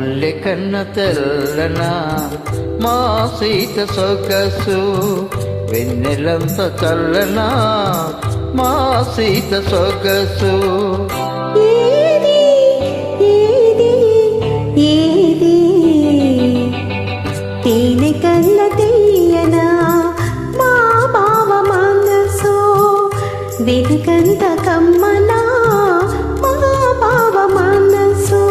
మల్లె కన్న తెల్లన మా సీత సొగసు, వెన్నెలంత చల్లన మా సీత సొగసు. ఏది ఏది ఏది తేనె కన్న తీయనా మా బావ మనసు, వెనుకంత కమ్మనా మా బావ మనసు.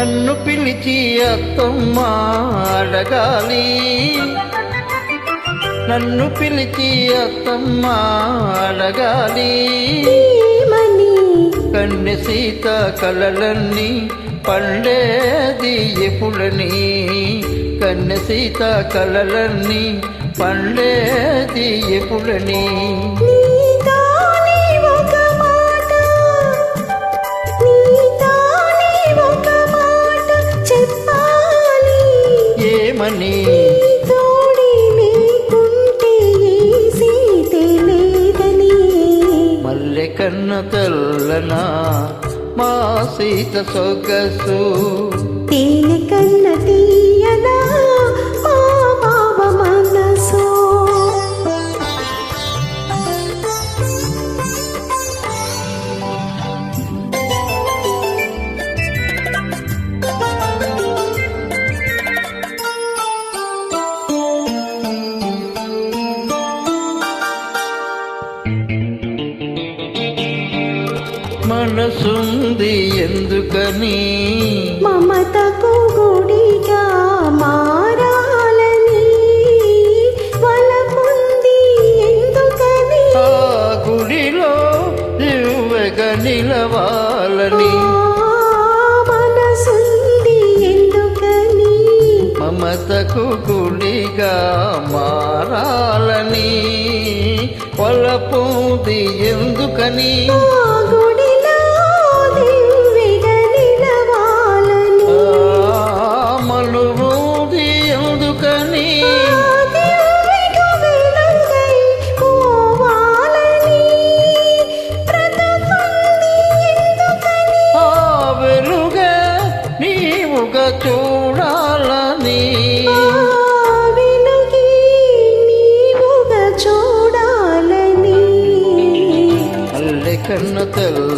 నన్ను పిలిచి అత్తమ్మ అడగాలి, నన్ను పిలిచి అత్తమ్మ అడగాలి. కన్నె సీత కలలన్నీ పండేది ఎప్పుడని, కన్నె సీత కలలన్నీ పండేది ఎప్పుడని. ఏమని మల్లె కన్న తెల్లన మా సీత సొగసు, తేనె కన్న తీయనా మా బావ మనసు. మనసుంది ఎందుకని మమతకు గుడిగా మారాలని, వలపుంది ఎందుకని ఆ గుడిలో దివ్వెగా నిలవాలని. మనసుంది ఎందుకని మమతకు గుడిగా మారాలని, వలపుంది ఎందుకని మనువుది ఎందుకని ఆ వెలుగే నీవుగా చూడాలని, చూడాలని. మల్లె కన్న తెల్ల